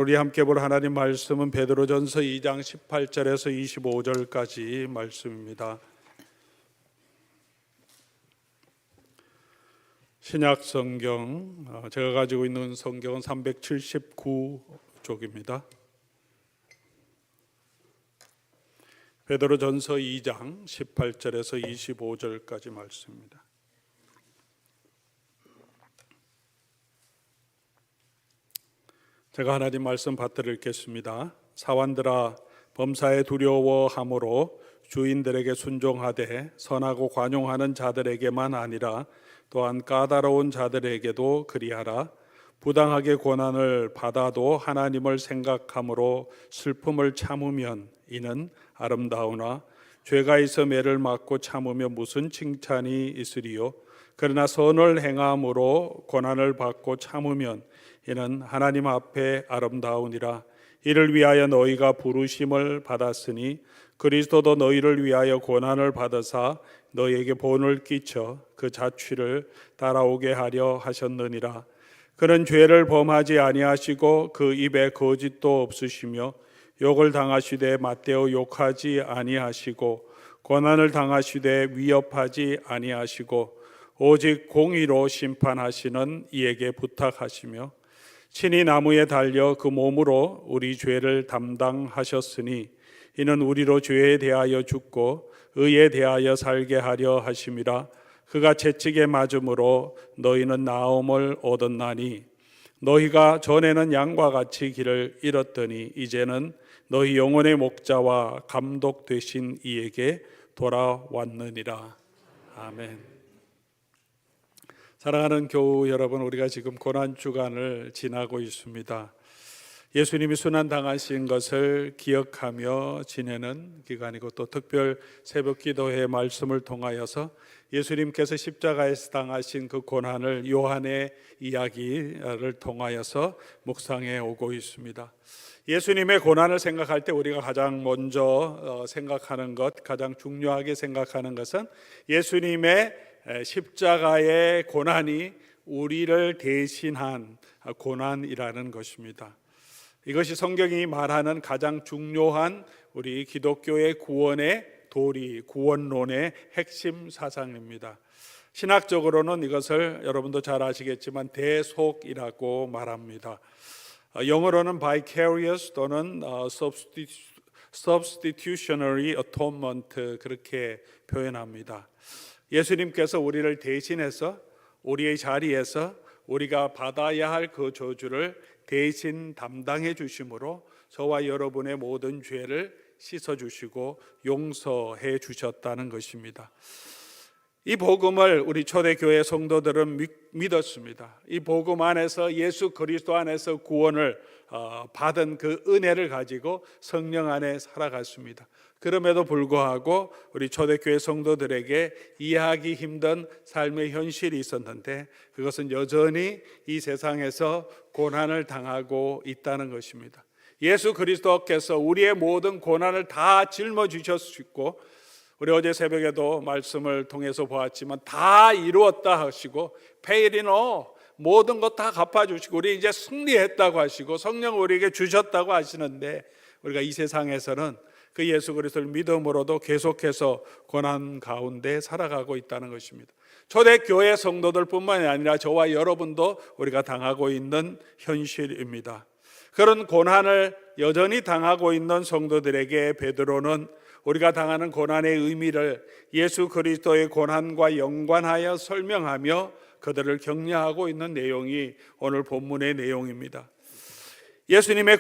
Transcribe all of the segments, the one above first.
우리 함께 볼 하나님 말씀은 베드로전서 2장 18절에서 25절까지 말씀입니다. 신약 성경, 제가 가지고 있는 성경은 379쪽입니다. 베드로전서 2장 18절에서 25절까지 말씀입니다. 제가 하나님 말씀 받들어 읽겠습니다. 사환들아, 범사에 두려워함으로 주인들에게 순종하되 선하고 관용하는 자들에게만 아니라 또한 까다로운 자들에게도 그리하라. 부당하게 고난을 받아도 하나님을 생각함으로 슬픔을 참으면 이는 아름다우나 죄가 있어 매를 맞고 참으면 무슨 칭찬이 있으리요. 그러나 선을 행함으로 고난을 받고 참으면 이는 하나님 앞에 아름다우니라. 이를 위하여 너희가 부르심을 받았으니 그리스도도 너희를 위하여 고난을 받으사 너희에게 본을 끼쳐 그 자취를 따라오게 하려 하셨느니라. 그는 죄를 범하지 아니하시고 그 입에 거짓도 없으시며 욕을 당하시되 맞대어 욕하지 아니하시고 고난을 당하시되 위협하지 아니하시고 오직 공의로 심판하시는 이에게 부탁하시며 친히 나무에 달려 그 몸으로 우리 죄를 담당하셨으니 이는 우리로 죄에 대하여 죽고 의에 대하여 살게 하려 하심이라. 그가 채찍에 맞음으로 너희는 나음을 얻었나니 너희가 전에는 양과 같이 길을 잃었더니 이제는 너희 영혼의 목자와 감독 되신 이에게 돌아왔느니라. 아멘. 사랑하는 교우 여러분, 우리가 지금 고난주간을 지나고 있습니다. 예수님이 순환당하신 것을 기억하며 지내는 기간이고 또 특별 새벽기도회 말씀을 통하여서 예수님께서 십자가에서 당하신 그 고난을 요한의 이야기를 통하여서 묵상해 오고 있습니다. 예수님의 고난을 생각할 때 우리가 가장 먼저 생각하는 것, 가장 중요하게 생각하는 것은 예수님의 십자가의 고난이 우리를 대신한 고난이라는 것입니다. 이것이 성경이 말하는 가장 중요한 우리 기독교의 구원의 도리, 구원론의 핵심 사상입니다. 신학적으로는 이것을 여러분도 잘 아시겠지만 대속이라고 말합니다. 영어로는 vicarious 또는 substitutionary atonement 그렇게 표현합니다. 예수님께서 우리를 대신해서 우리의 자리에서 우리가 받아야 할 그 저주를 대신 담당해 주심으로 저와 여러분의 모든 죄를 씻어 주시고 용서해 주셨다는 것입니다. 이 복음을 우리 초대교회 성도들은 믿었습니다. 이 복음 안에서 예수 그리스도 안에서 구원을 받은 그 은혜를 가지고 성령 안에 살아갔습니다. 그럼에도 불구하고 우리 초대교회 성도들에게 이해하기 힘든 삶의 현실이 있었는데 그것은 여전히 이 세상에서 고난을 당하고 있다는 것입니다. 예수 그리스도께서 우리의 모든 고난을 다 짊어지셨고 우리 어제 새벽에도 말씀을 통해서 보았지만 다 이루었다 하시고 paid in all, 모든 것 다 갚아주시고 우리 이제 승리했다고 하시고 성령을 우리에게 주셨다고 하시는데 우리가 이 세상에서는 그 예수 그리스도를 믿음으로도 계속해서 고난 가운데 살아가고 있다는 것입니다. 초대교회 성도들뿐만이 아니라 저와 여러분도 우리가 당하고 있는 현실입니다. 그런 고난을 여전히 당하고 있는 성도들에게 베드로는 우리가 당하는 고난의 의미를 예수 그리스도의 고난과 연관하여 설명하며 그들을 격려하고 있는 내용이 오늘 본문의 내용입니다. 예수님이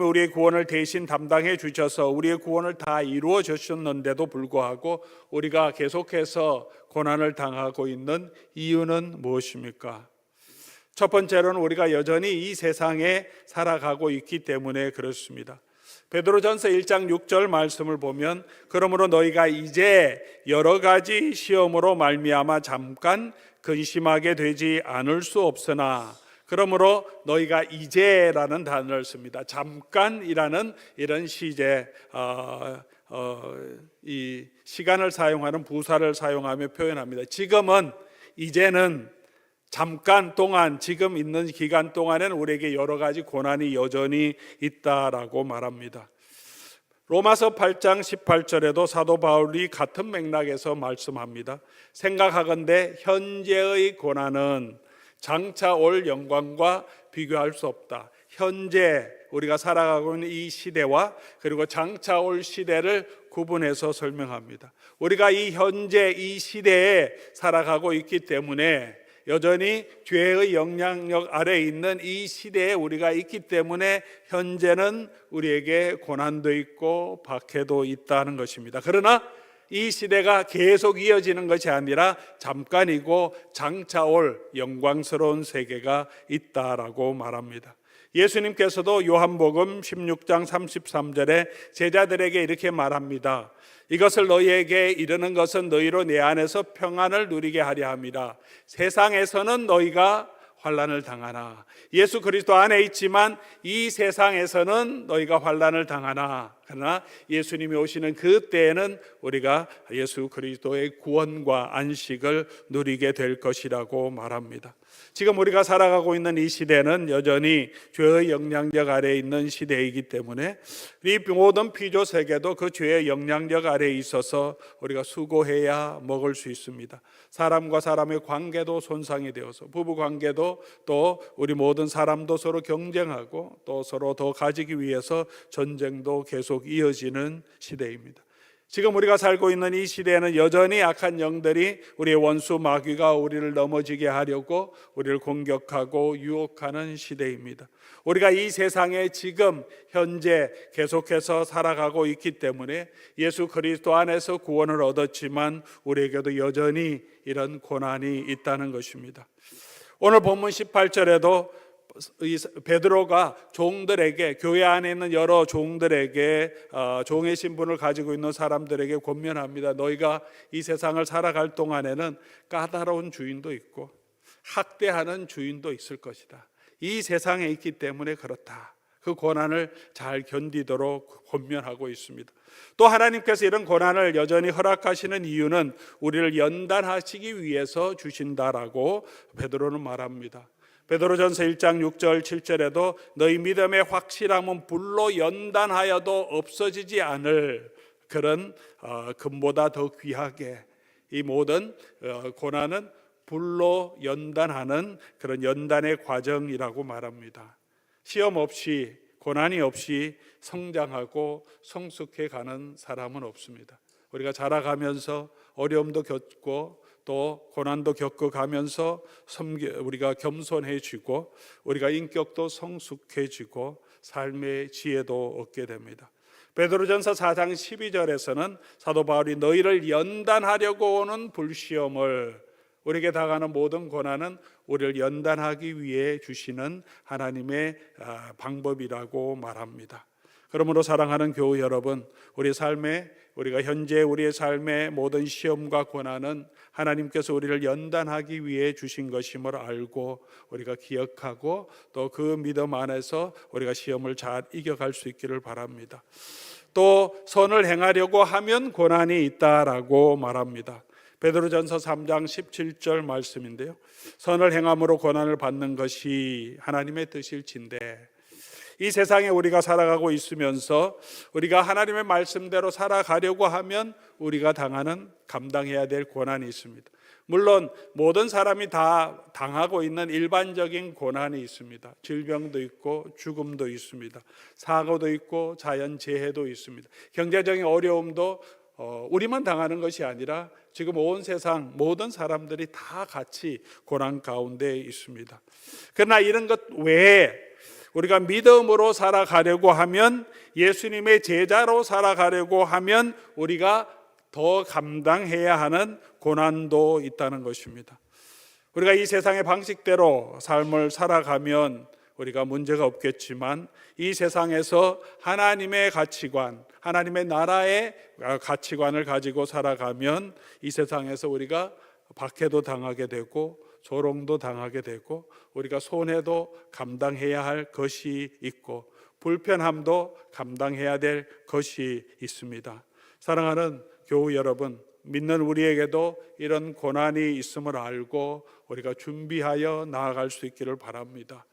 우리의 구원을 대신 담당해 주셔서 우리의 구원을 다 이루어 주셨는데도 불구하고 우리가 계속해서 고난을 당하고 있는 이유는 무엇입니까? 첫 번째로는 우리가 여전히 이 세상에 살아가고 있기 때문에 그렇습니다. 베드로전서 1장 6절 말씀을 보면 그러므로 너희가 이제 여러 가지 시험으로 말미암아 잠깐 근심하게 되지 않을 수 없으나 그러므로 너희가 이제라는 단어를 씁니다. 잠깐이라는 이런 시제, 이 시간을 사용하는 부사를 사용하며 표현합니다. 지금은, 이제는 잠깐 동안, 지금 있는 기간 동안에는 우리에게 여러 가지 고난이 여전히 있다라고 말합니다. 로마서 8장 18절에도 사도 바울이 같은 맥락에서 말씀합니다. 생각하건대 현재의 고난은 장차 올 영광과 비교할 수 없다. 현재 우리가 살아가고 있는 이 시대와 그리고 장차 올 시대를 구분해서 설명합니다. 우리가 이 현재 이 시대에 살아가고 있기 때문에, 여전히 죄의 영향력 아래에 있는 이 시대에 우리가 있기 때문에 현재는 우리에게 고난도 있고 박해도 있다는 것입니다. 그러나 이 시대가 계속 이어지는 것이 아니라 잠깐이고 장차 올 영광스러운 세계가 있다라고 말합니다. 예수님께서도 요한복음 16장 33절에 제자들에게 이렇게 말합니다. 이것을 너희에게 이르는 것은 너희로 내 안에서 평안을 누리게 하려 함이라. 세상에서는 너희가 환난을 당하나, 예수 그리스도 안에 있지만 이 세상에서는 너희가 환난을 당하나, 그러나 예수님이 오시는 그 때에는 우리가 예수 그리스도의 구원과 안식을 누리게 될 것이라고 말합니다. 지금 우리가 살아가고 있는 이 시대는 여전히 죄의 영향력 아래에 있는 시대이기 때문에 이 모든 피조 세계도 그 죄의 영향력 아래에 있어서 우리가 수고해야 먹을 수 있습니다. 사람과 사람의 관계도 손상이 되어서, 부부 관계도 또 우리 모든 사람도 서로 경쟁하고 또 서로 더 가지기 위해서 전쟁도 계속 이어지는 시대입니다. 지금 우리가 살고 있는 이 시대에는 여전히 악한 영들이, 우리의 원수 마귀가 우리를 넘어지게 하려고 우리를 공격하고 유혹하는 시대입니다. 우리가 이 세상에 지금 현재 계속해서 살아가고 있기 때문에 예수 그리스도 안에서 구원을 얻었지만 우리에게도 여전히 이런 고난이 있다는 것입니다. 오늘 본문 18절에도 베드로가 종들에게, 교회 안에 있는 여러 종들에게, 종의 신분을 가지고 있는 사람들에게 권면합니다. 너희가 이 세상을 살아갈 동안에는 까다로운 주인도 있고 학대하는 주인도 있을 것이다. 이 세상에 있기 때문에 그렇다. 그 고난을 잘 견디도록 권면하고 있습니다. 또 하나님께서 이런 고난을 여전히 허락하시는 이유는 우리를 연단하시기 위해서 주신다라고 베드로는 말합니다. 베드로전서 1장 6절 7절에도 너희 믿음의 확실함은 불로 연단하여도 없어지지 않을 그런 금보다 더 귀하게, 이 모든 고난은 불로 연단하는 그런 연단의 과정이라고 말합니다. 시험 없이, 고난이 없이 성장하고 성숙해 가는 사람은 없습니다. 우리가 자라가면서 어려움도 겪고 또 고난도 겪어가면서 우리가 겸손해지고 우리가 인격도 성숙해지고 삶의 지혜도 얻게 됩니다. 베드로전서 4장 12절에서는 사도 바울이 너희를 연단하려고 오는 불시험을, 우리에게 당하는 모든 고난은 우리를 연단하기 위해 주시는 하나님의 방법이라고 말합니다. 그러므로 사랑하는 교우 여러분, 우리가 현재 우리의 삶의 모든 시험과 고난은 하나님께서 우리를 연단하기 위해 주신 것임을 알고 우리가 기억하고 또 그 믿음 안에서 우리가 시험을 잘 이겨갈 수 있기를 바랍니다. 또 선을 행하려고 하면 고난이 있다라고 말합니다. 베드로전서 3장 17절 말씀인데요, 선을 행함으로 고난을 받는 것이 하나님의 뜻일진데, 이 세상에 우리가 살아가고 있으면서 우리가 하나님의 말씀대로 살아가려고 하면 우리가 감당해야 될 고난이 있습니다. 물론 모든 사람이 다 당하고 있는 일반적인 고난이 있습니다. 질병도 있고 죽음도 있습니다. 사고도 있고 자연재해도 있습니다. 경제적인 어려움도 우리만 당하는 것이 아니라 지금 온 세상 모든 사람들이 다 같이 고난 가운데 있습니다. 그러나 이런 것 외에 우리가 믿음으로 살아가려고 하면, 예수님의 제자로 살아가려고 하면 우리가 더 감당해야 하는 고난도 있다는 것입니다. 우리가 이 세상의 방식대로 삶을 살아가면 우리가 문제가 없겠지만, 이 세상에서 하나님의 가치관, 하나님의 나라의 가치관을 가지고 살아가면 이 세상에서 우리가 박해도 당하게 되고 조롱도 당하게 되고 우리가 손해도 감당해야 할 것이 있고 불편함도 감당해야 될 것이 있습니다. 사랑하는 교우 여러분, 믿는 우리에게도 이런 고난이 있음을 알고 우리가 준비하여 나아갈 수 있기를 바랍니다.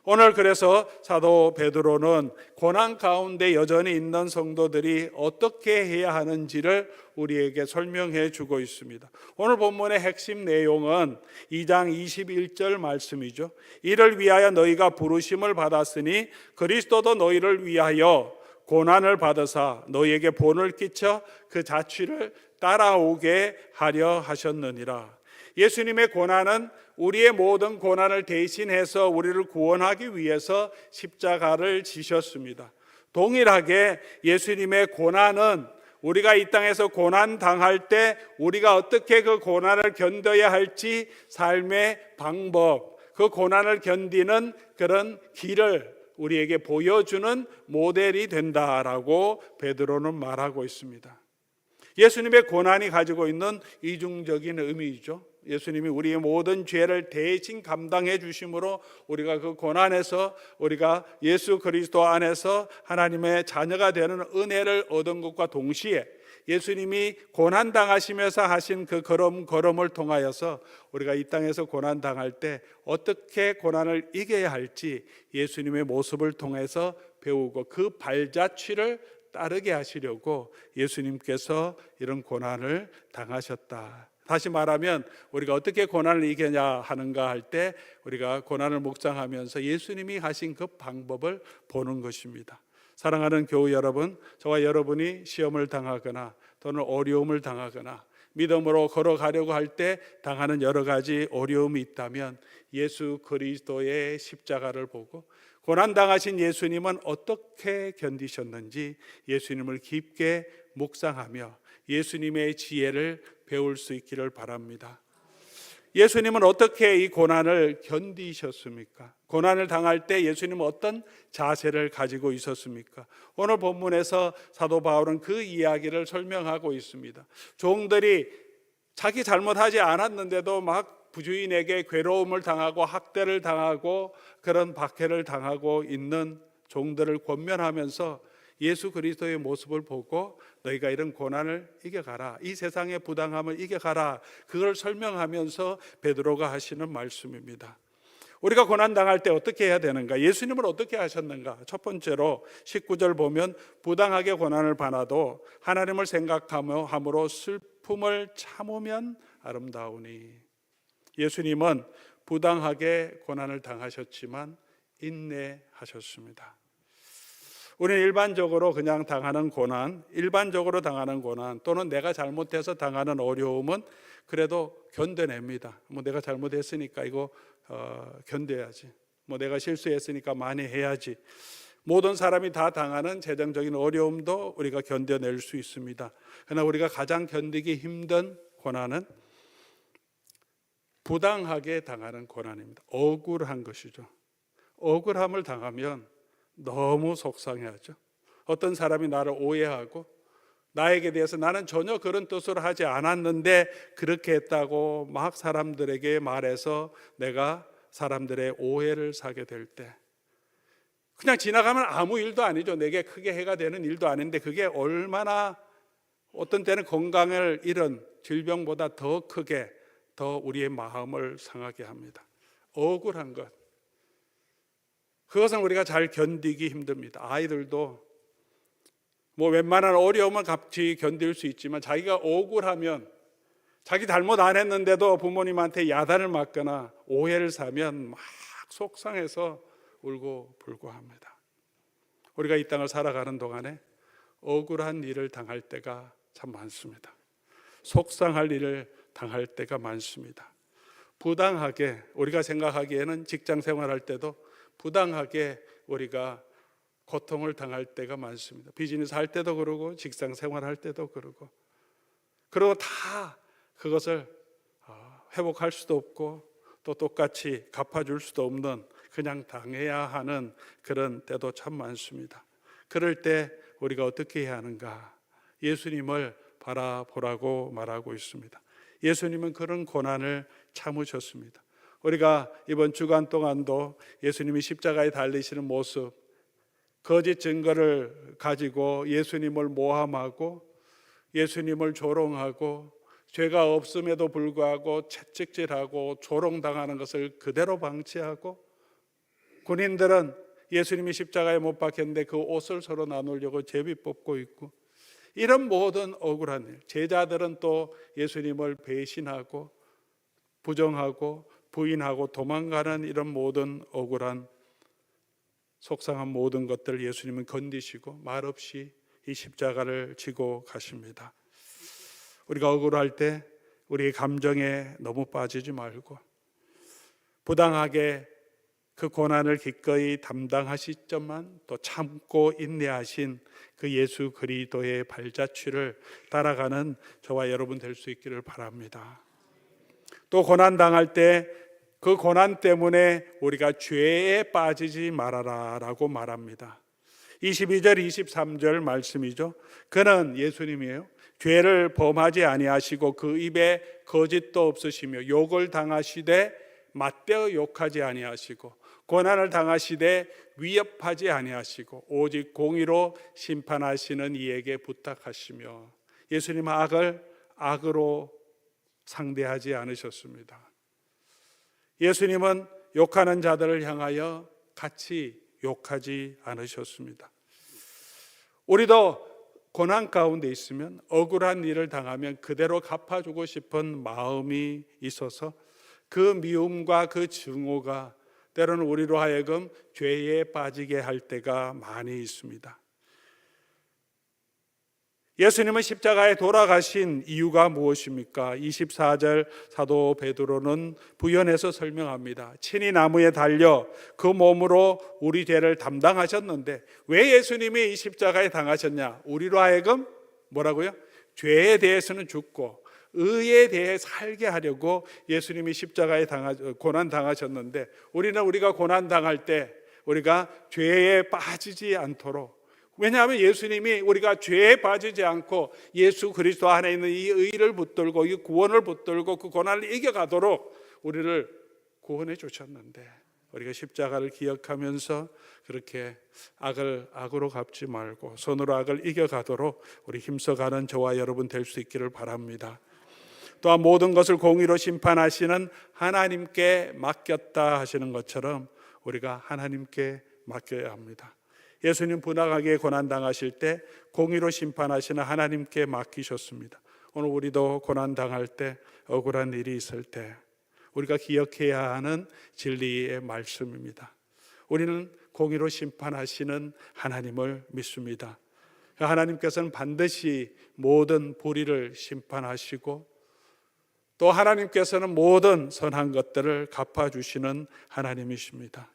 오늘 그래서 사도 베드로는 고난 가운데 여전히 있는 성도들이 어떻게 해야 하는지를 우리에게 설명해 주고 있습니다. 오늘 본문의 핵심 내용은 2장 21절 말씀이죠. 이를 위하여 너희가 부르심을 받았으니 그리스도도 너희를 위하여 고난을 받으사 너희에게 본을 끼쳐 그 자취를 따라오게 하려 하셨느니라. 예수님의 고난은 우리의 모든 고난을 대신해서 우리를 구원하기 위해서 십자가를 지셨습니다. 동일하게 예수님의 고난은 우리가 이 땅에서 고난 당할 때 우리가 어떻게 그 고난을 견뎌야 할지 삶의 방법, 그 고난을 견디는 그런 길을 우리에게 보여주는 모델이 된다라고 베드로는 말하고 있습니다. 예수님의 고난이 가지고 있는 이중적인 의미이죠. 예수님이 우리의 모든 죄를 대신 감당해 주심으로 우리가 그 고난에서 우리가 예수 그리스도 안에서 하나님의 자녀가 되는 은혜를 얻은 것과 동시에 예수님이 고난 당하시면서 하신 그 걸음을 통하여서 우리가 이 땅에서 고난 당할 때 어떻게 고난을 이겨야 할지 예수님의 모습을 통해서 배우고 그 발자취를 따르게 하시려고 예수님께서 이런 고난을 당하셨다. 다시 말하면 우리가 어떻게 고난을 이겨야 하는가 할 때 우리가 고난을 묵상하면서 예수님이 하신 그 방법을 보는 것입니다. 사랑하는 교우 여러분, 저와 여러분이 시험을 당하거나 또는 어려움을 당하거나 믿음으로 걸어가려고 할 때 당하는 여러 가지 어려움이 있다면 예수 그리스도의 십자가를 보고 고난당하신 예수님은 어떻게 견디셨는지 예수님을 깊게 묵상하며 예수님의 지혜를 배울 수 있기를 바랍니다. 예수님은 어떻게 이 고난을 견디셨습니까? 고난을 당할 때 예수님은 어떤 자세를 가지고 있었습니까? 오늘 본문에서 사도 바울은 그 이야기를 설명하고 있습니다. 종들이 자기 잘못하지 않았는데도 막 부주인에게 괴로움을 당하고 학대를 당하고 그런 박해를 당하고 있는 종들을 권면하면서 예수 그리스도의 모습을 보고 너희가 이런 고난을 이겨가라, 이 세상의 부당함을 이겨가라, 그걸 설명하면서 베드로가 하시는 말씀입니다. 우리가 고난 당할 때 어떻게 해야 되는가? 예수님은 어떻게 하셨는가? 첫 번째로 19절 보면 부당하게 고난을 받아도 하나님을 생각함으로 슬픔을 참으면 아름다우니. 예수님은 부당하게 고난을 당하셨지만 인내하셨습니다. 우리는 일반적으로 그냥 당하는 고난, 일반적으로 당하는 고난 또는 내가 잘못해서 당하는 어려움은 그래도 견뎌냅니다. 뭐 내가 잘못했으니까 이거 견뎌야지. 뭐 내가 실수했으니까 많이 해야지. 모든 사람이 다 당하는 재정적인 어려움도 우리가 견뎌낼 수 있습니다. 그러나 우리가 가장 견디기 힘든 고난은 부당하게 당하는 고난입니다. 억울한 것이죠. 억울함을 당하면 너무 속상해하죠. 어떤 사람이 나를 오해하고 나에게 대해서 나는 전혀 그런 뜻으로 하지 않았는데 그렇게 했다고 막 사람들에게 말해서 내가 사람들의 오해를 사게 될 때, 그냥 지나가면 아무 일도 아니죠. 내게 크게 해가 되는 일도 아닌데 그게 얼마나 어떤 때는 건강을 잃은 질병보다 더 크게 더 우리의 마음을 상하게 합니다. 억울한 것, 그것은 우리가 잘 견디기 힘듭니다. 아이들도 뭐 웬만한 어려움은 같이 견딜 수 있지만 자기가 억울하면, 자기 잘못 안 했는데도 부모님한테 야단을 맞거나 오해를 사면 막 속상해서 울고 불고 합니다. 우리가 이 땅을 살아가는 동안에 억울한 일을 당할 때가 참 많습니다. 속상할 일을 당할 때가 많습니다. 부당하게, 우리가 생각하기에는 직장 생활할 때도 부당하게 우리가 고통을 당할 때가 많습니다. 비즈니스 할 때도 그러고 직장 생활할 때도 그러고, 그리고 다 그것을 회복할 수도 없고 또 똑같이 갚아줄 수도 없는, 그냥 당해야 하는 그런 때도 참 많습니다. 그럴 때 우리가 어떻게 해야 하는가? 예수님을 바라보라고 말하고 있습니다. 예수님은 그런 고난을 참으셨습니다. 우리가 이번 주간 동안도 예수님이 십자가에 달리시는 모습, 거짓 증거를 가지고 예수님을 모함하고 예수님을 조롱하고 죄가 없음에도 불구하고 채찍질하고 조롱당하는 것을 그대로 방치하고, 군인들은 예수님이 십자가에 못 박혔는데 그 옷을 서로 나누려고 제비 뽑고 있고, 이런 모든 억울한 일, 제자들은 또 예수님을 배신하고 부정하고 부인하고 도망가는 이런 모든 억울한 속상한 모든 것들을 예수님은 건디시고 말없이 이 십자가를 지고 가십니다. 우리가 억울할 때 우리의 감정에 너무 빠지지 말고 부당하게 그 고난을 기꺼이 담당하시지만 또 참고 인내하신 그 예수 그리스도의 발자취를 따라가는 저와 여러분 될 수 있기를 바랍니다. 또 고난 당할 때 그 고난 때문에 우리가 죄에 빠지지 말아라 라고 말합니다. 22절 23절 말씀이죠. 그는, 예수님이에요, 죄를 범하지 아니하시고 그 입에 거짓도 없으시며 욕을 당하시되 맞대어 욕하지 아니하시고 고난을 당하시되 위협하지 아니하시고 오직 공의로 심판하시는 이에게 부탁하시며, 예수님은 악을 악으로 상대하지 않으셨습니다. 예수님은 욕하는 자들을 향하여 같이 욕하지 않으셨습니다. 우리도 고난 가운데 있으면, 억울한 일을 당하면 그대로 갚아주고 싶은 마음이 있어서 그 미움과 그 증오가 때로는 우리로 하여금 죄에 빠지게 할 때가 많이 있습니다. 예수님은 십자가에 돌아가신 이유가 무엇입니까? 24절 사도 베드로는 부연해서 설명합니다. 친히 나무에 달려 그 몸으로 우리 죄를 담당하셨는데 왜 예수님이 이 십자가에 당하셨냐? 우리로 하여금 뭐라고요? 죄에 대해서는 죽고 의에 대해 살게 하려고 예수님이 십자가에 고난 당하셨는데, 우리가 고난 당할 때 우리가 죄에 빠지지 않도록, 왜냐하면 예수님이 우리가 죄에 빠지지 않고 예수 그리스도 안에 있는 이 의를 붙들고 이 구원을 붙들고 그 고난을 이겨가도록 우리를 구원해 주셨는데, 우리가 십자가를 기억하면서 그렇게 악을 악으로 갚지 말고 선으로 악을 이겨가도록 우리 힘써가는 저와 여러분 될 수 있기를 바랍니다. 또한 모든 것을 공의로 심판하시는 하나님께 맡겼다 하시는 것처럼 우리가 하나님께 맡겨야 합니다. 예수님 분하게 고난당하실 때 공의로 심판하시는 하나님께 맡기셨습니다. 오늘 우리도 고난당할 때, 억울한 일이 있을 때 우리가 기억해야 하는 진리의 말씀입니다. 우리는 공의로 심판하시는 하나님을 믿습니다. 하나님께서는 반드시 모든 불의를 심판하시고 또 하나님께서는 모든 선한 것들을 갚아주시는 하나님이십니다.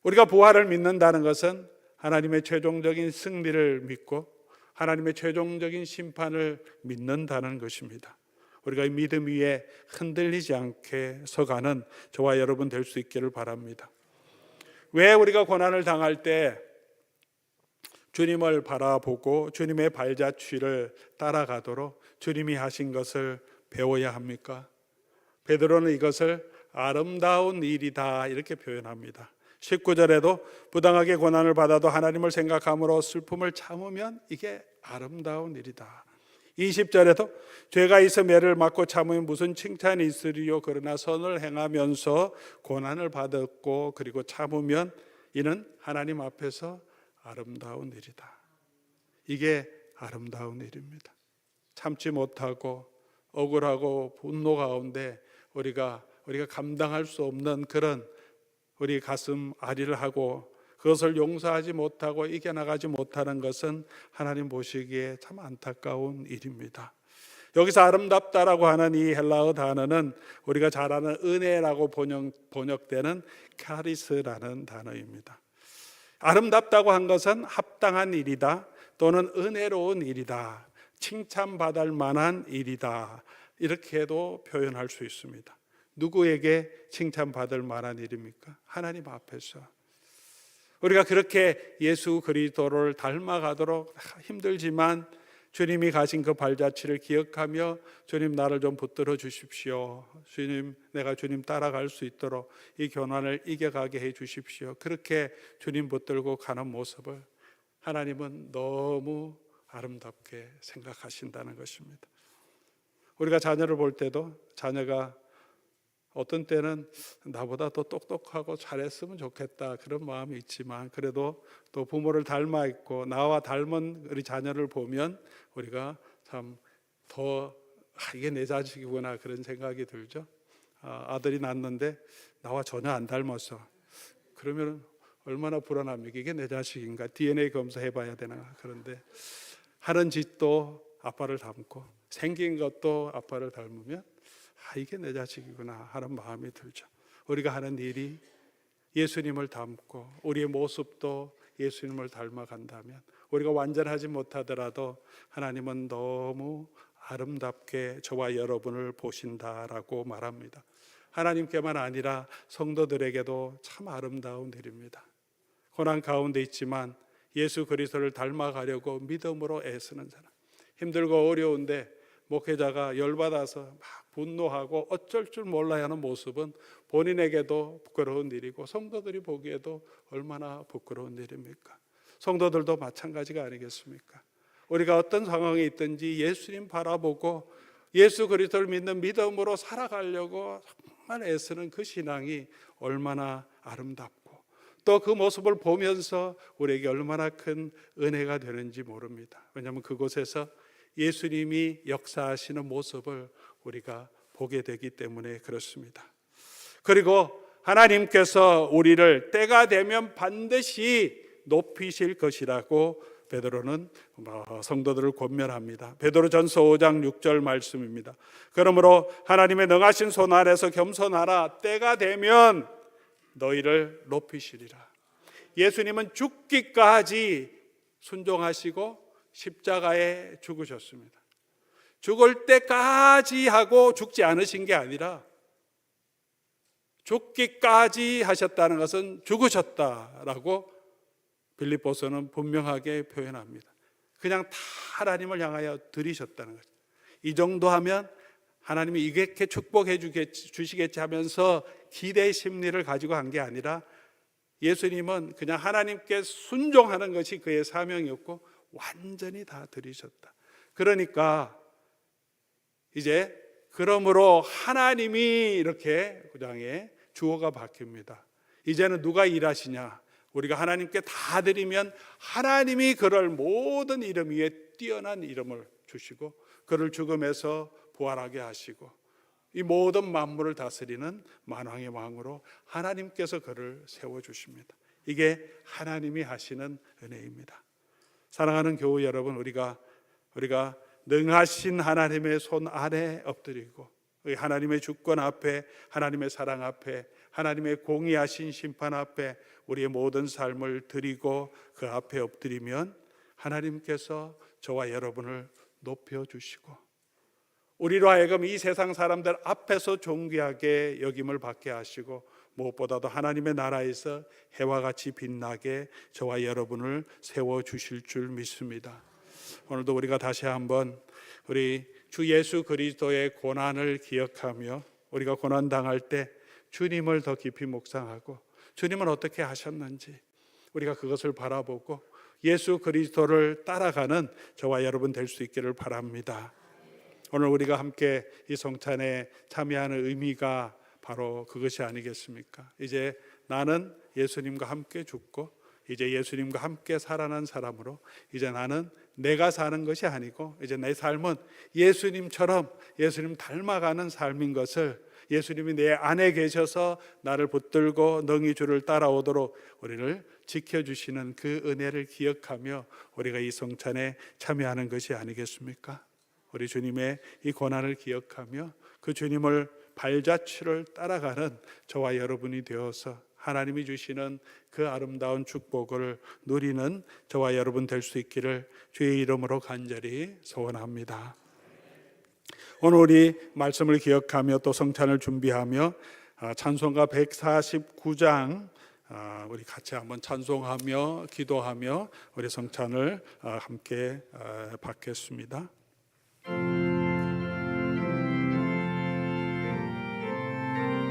우리가 부활을 믿는다는 것은 하나님의 최종적인 승리를 믿고 하나님의 최종적인 심판을 믿는다는 것입니다. 우리가 이 믿음 위에 흔들리지 않게 서가는 저와 여러분 될 수 있기를 바랍니다. 왜 우리가 고난을 당할 때 주님을 바라보고 주님의 발자취를 따라가도록 주님이 하신 것을 배워야 합니까? 베드로는 이것을 아름다운 일이다 이렇게 표현합니다. 19절에도 부당하게 고난을 받아도 하나님을 생각함으로 슬픔을 참으면 이게 아름다운 일이다. 20절에도 죄가 있어 매를 맞고 참으면 무슨 칭찬이 있으리요, 그러나 선을 행하면서 고난을 받았고 그리고 참으면 이는 하나님 앞에서 아름다운 일이다. 이게 아름다운 일입니다. 참지 못하고 억울하고 분노 가운데 우리가 감당할 수 없는 그런 우리 가슴 아리를 하고 그것을 용서하지 못하고 이겨나가지 못하는 것은 하나님 보시기에 참 안타까운 일입니다. 여기서 아름답다라고 하는 이 헬라어 단어는 우리가 잘 아는 은혜라고 번역되는 카리스라는 단어입니다. 아름답다고 한 것은 합당한 일이다 또는 은혜로운 일이다, 칭찬받을 만한 일이다, 이렇게도 표현할 수 있습니다. 누구에게 칭찬받을 만한 일입니까? 하나님 앞에서. 우리가 그렇게 예수 그리스도를 닮아가도록 힘들지만 주님이 가신 그 발자취를 기억하며 주님 나를 좀 붙들어 주십시오, 주님 내가 주님 따라갈 수 있도록 이 고난을 이겨가게 해 주십시오, 그렇게 주님 붙들고 가는 모습을 하나님은 너무 아름답게 생각하신다는 것입니다. 우리가 자녀를 볼 때도 자녀가 어떤 때는 나보다 더 똑똑하고 잘했으면 좋겠다 그런 마음이 있지만, 그래도 또 부모를 닮아 있고 나와 닮은 우리 자녀를 보면 우리가 참 더 이게 내 자식이구나 그런 생각이 들죠. 아들이 낳았는데 나와 전혀 안 닮아서, 그러면 얼마나 불안합니까? 이게 내 자식인가? DNA 검사해 봐야 되나? 그런데 하는 짓도 아빠를 닮고 생긴 것도 아빠를 닮으면 이게 내 자식이구나 하는 마음이 들죠. 우리가 하는 일이 예수님을 닮고 우리의 모습도 예수님을 닮아간다면, 우리가 완전하지 못하더라도 하나님은 너무 아름답게 저와 여러분을 보신다라고 말합니다. 하나님께만 아니라 성도들에게도 참 아름다운 일입니다. 고난 가운데 있지만 예수 그리스도를 닮아가려고 믿음으로 애쓰는 사람, 힘들고 어려운데 목회자가 열받아서 막 분노하고 어쩔 줄 몰라야 하는 모습은 본인에게도 부끄러운 일이고 성도들이 보기에도 얼마나 부끄러운 일입니까? 성도들도 마찬가지가 아니겠습니까? 우리가 어떤 상황에 있든지 예수님 바라보고 예수 그리스도를 믿는 믿음으로 살아가려고 정말 애쓰는 그 신앙이 얼마나 아름답고, 또 그 모습을 보면서 우리에게 얼마나 큰 은혜가 되는지 모릅니다. 왜냐하면 그곳에서 예수님이 역사하시는 모습을 우리가 보게 되기 때문에 그렇습니다. 그리고 하나님께서 우리를 때가 되면 반드시 높이실 것이라고 베드로는 성도들을 권면합니다. 베드로전서 5장 6절 말씀입니다. 그러므로 하나님의 능하신 손 아래서 겸손하라. 때가 되면 너희를 높이시리라. 예수님은 죽기까지 순종하시고 십자가에 죽으셨습니다. 죽을 때까지 하고 죽지 않으신 게 아니라 죽기까지 하셨다는 것은 죽으셨다라고 빌립보서는 분명하게 표현합니다. 그냥 다 하나님을 향하여 드리셨다는 거죠. 이 정도 하면 하나님이 이렇게 축복해 주시겠지 하면서 기대의 심리를 가지고 한 게 아니라, 예수님은 그냥 하나님께 순종하는 것이 그의 사명이었고 완전히 다 드리셨다. 그러니까 이제 그러므로 하나님이 이렇게 구장에 주어가 바뀝니다. 이제는 누가 일하시냐? 우리가 하나님께 다 드리면 하나님이 그를 모든 이름 위에 뛰어난 이름을 주시고 그를 죽음에서 부활하게 하시고 이 모든 만물을 다스리는 만왕의 왕으로 하나님께서 그를 세워주십니다. 이게 하나님이 하시는 은혜입니다. 사랑하는 교우 여러분, 우리가 능하신 하나님의 손 아래 엎드리고 하나님의 주권 앞에, 하나님의 사랑 앞에, 하나님의 공의하신 심판 앞에 우리의 모든 삶을 드리고 그 앞에 엎드리면 하나님께서 저와 여러분을 높여주시고 우리로 하여금 이 세상 사람들 앞에서 존귀하게 여김을 받게 하시고 무엇보다도 하나님의 나라에서 해와 같이 빛나게 저와 여러분을 세워주실 줄 믿습니다. 오늘도 우리가 다시 한번 우리 주 예수 그리스도의 고난을 기억하며 우리가 고난당할 때 주님을 더 깊이 묵상하고 주님은 어떻게 하셨는지 우리가 그것을 바라보고 예수 그리스도를 따라가는 저와 여러분 될 수 있기를 바랍니다. 오늘 우리가 함께 이 성찬에 참여하는 의미가 바로 그것이 아니겠습니까? 이제 나는 예수님과 함께 죽고 이제 예수님과 함께 살아난 사람으로 이제 나는 내가 사는 것이 아니고 이제 내 삶은 예수님처럼 예수님 닮아가는 삶인 것을, 예수님이 내 안에 계셔서 나를 붙들고 능히 주를 따라오도록 우리를 지켜주시는 그 은혜를 기억하며 우리가 이 성찬에 참여하는 것이 아니겠습니까? 우리 주님의 이 고난을 기억하며 그 주님을 발자취를 따라가는 저와 여러분이 되어서 하나님이 주시는 그 아름다운 축복을 누리는 저와 여러분 될 수 있기를 주의 이름으로 간절히 소원합니다. 오늘 우리 말씀을 기억하며 또 성찬을 준비하며 찬송가 149장 우리 같이 한번 찬송하며 기도하며 우리 성찬을 함께 받겠습니다.